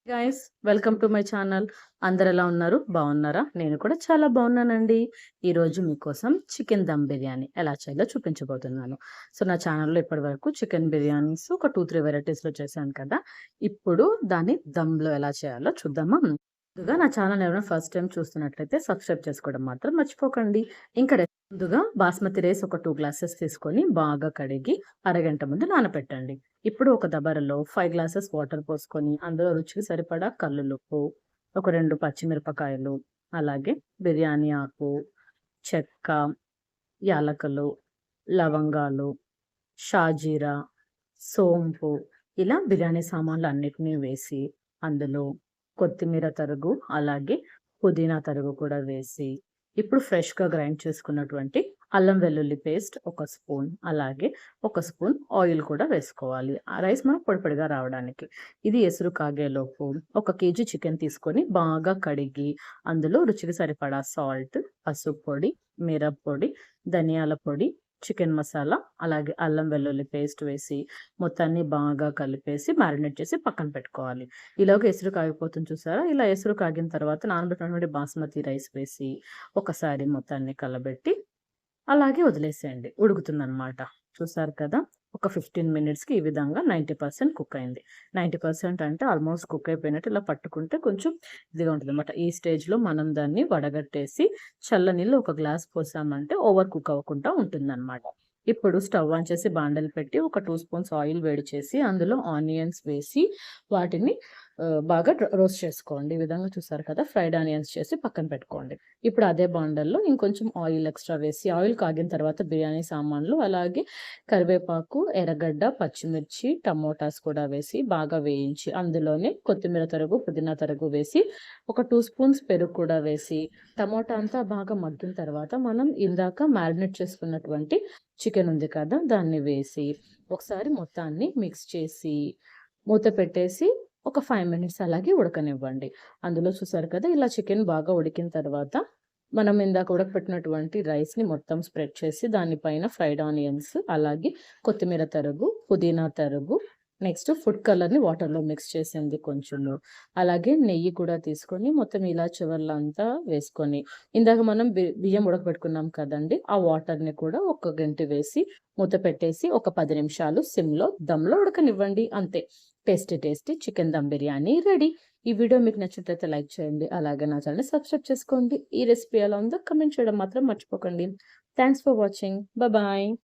Guys, welcome to my channel. అందరు ఎలా ఉన్నారు? బాగున్నారా? నేను కూడా చాలా బాగున్నానండి. ఈరోజు మీకోసం చికెన్ దమ్ బిర్యానీ ఎలా చేయాలో చూపించబోతున్నాను. సో నా ఛానల్లో ఇప్పటి వరకు చికెన్ బిర్యానీస్ ఒక 2-3 వెరైటీస్లో చేశాను కదా. ఇప్పుడు దాన్ని దమ్లో ఎలా చేయాలో చూద్దామా. ముందుగా నా ఛానల్ ఎవరైనా ఫస్ట్ టైం చూస్తున్నట్లయితే సబ్స్క్రైబ్ చేసుకోవడం మాత్రం మర్చిపోకండి. ఇంకా ముందుగా బాస్మతి రైస్ ఒక 2 గ్లాసెస్ తీసుకొని బాగా కడిగి అరగంట ముందు నానబెట్టండి. ఇప్పుడు ఒక దబరలో 5 గ్లాసెస్ వాటర్ పోసుకొని అందులో రుచికి సరిపడా కల్లులుప్పు, ఒక 2 పచ్చిమిరపకాయలు, అలాగే బిర్యానీ ఆకు, చెక్క, యాలకులు, లవంగాలు, షాజీరా, సోంపు ఇలా బిర్యానీ సామాన్లు అన్నిటినీ వేసి అందులో కొత్తిమీర తరుగు, అలాగే పుదీనా తరుగు కూడా వేసి ఇప్పుడు ఫ్రెష్‌గా గ్రైండ్ చేసుకున్నటువంటి అల్లం వెల్లుల్లి పేస్ట్ ఒక స్పూన్, అలాగే ఒక స్పూన్ ఆయిల్ కూడా వేసుకోవాలి. ఆ రైస్ మనకు పొడి పొడిగా రావడానికి. ఇది ఎసురు కాగేలోపు ఒక కేజీ చికెన్ తీసుకొని బాగా కడిగి అందులో రుచికి సరిపడా సాల్ట్, పసుపు పొడి, మిరప్పొడి, ధనియాల పొడి, చికెన్ మసాలా, అలాగే అల్లం వెల్లుల్లి పేస్ట్ వేసి మొత్తాన్ని బాగా కలిపేసి మ్యారినేట్ చేసి పక్కన పెట్టుకోవాలి. ఈలోగా ఎసురు కాగిపోతుంది చూసారా? ఇలా ఎసురు కాగిన తర్వాత నానబెట్టినటువంటి బాస్మతి రైస్ వేసి ఒకసారి మొత్తాన్ని కలబెట్టి అలాగే వదిలేసేయండి. ఉడుకుతుందనమాట. చూసారు కదా! ఒక 15 మినిట్స్‌కి ఈ విధంగా 90% కుక్ అయింది. 90% అంటే ఆల్మోస్ట్ కుక్ అయిపోయినట్టు ఇలా పట్టుకుంటే కొంచెం ఇదిగా ఉంటదనమాట. ఈ స్టేజ్‌లో మనం దాన్ని వడగట్టేసి చల్లనీళ్ళు ఒక గ్లాస్ పోసామంటే ఓవర్ కుక్ అవ్వకుండా ఉంటుందనమాట. ఇప్పుడు స్టవ్ ఆన్ చేసి బాండలి పెట్టి ఒక 2 స్పూన్స్ ఆయిల్ వేడి చేసి అందులో ఆనియన్స్ వేసి వాటిని బాగా రోస్ట్ చేసుకోండి. ఈ విధంగా చూసారు కదా! ఫ్రైడ్ ఆనియన్స్ చేసి పక్కన పెట్టుకోండి. ఇప్పుడు అదే బాండల్లో ఇంకొంచెం ఆయిల్ ఎక్స్‌ట్రా వేసి ఆయిల్ కాగిన తర్వాత బిర్యానీ సామాన్లు, అలాగే కరివేపాకు, ఎర్రగడ్డ, పచ్చిమిర్చి, టమోటాస్ కూడా వేసి బాగా వేయించి అందులోనే కొత్తిమీర తరుగు, పుదీనా తరుగు వేసి ఒక 2 స్పూన్స్ పెరుగు కూడా వేసి టమోటా అంతా బాగా మగ్గిన తర్వాత మనం ఇందాక మ్యారినేట్ చేసుకున్నటువంటి చికెన్ ఉంది కదా! దాన్ని వేసి ఒకసారి మొత్తాన్ని మిక్స్ చేసి మూత పెట్టేసి ఒక 5 మినిట్స్ అలాగే ఉడకనివ్వండి. అందులో చూసారు కదా! ఇలా చికెన్ బాగా ఉడికిన తర్వాత మనం ఇందాక ఉడకపెట్టినటువంటి రైస్‌ని మొత్తం స్ప్రెడ్ చేసి దానిపైన ఫ్రైడ్ ఆనియన్స్, అలాగే కొత్తిమీర తరుగు, పుదీనా తరుగు, నెక్స్ట్ ఫుడ్ కలర్‌ని వాటర్‌లో మిక్స్ చేసింది కొంచెము, అలాగే నెయ్యి కూడా తీసుకొని మొత్తం ఇలా చివర్లంతా వేసుకొని ఇందాక మనం బియ్యం ఉడకబెట్టుకున్నాం కదండీ! ఆ వాటర్‌ని కూడా ఒక గంటి వేసి మూత పెట్టేసి ఒక 10 నిమిషాలు సిమ్‌లో దమ్‌లో ఉడకనివ్వండి. అంతే. Tasty tasty chicken dum biryani ready. ఈ వీడియో మీకు నచ్చినట్లయితే లైక్ చేయండి. అలాగే నా ఛానెల్‌ని సబ్స్క్రైబ్ చేసుకోండి. ఈ రెసిపీ ఎలా ఉందో కామెంట్ చేయడం మాత్రం మర్చిపోకండి. Thanks for watching. బాయ్.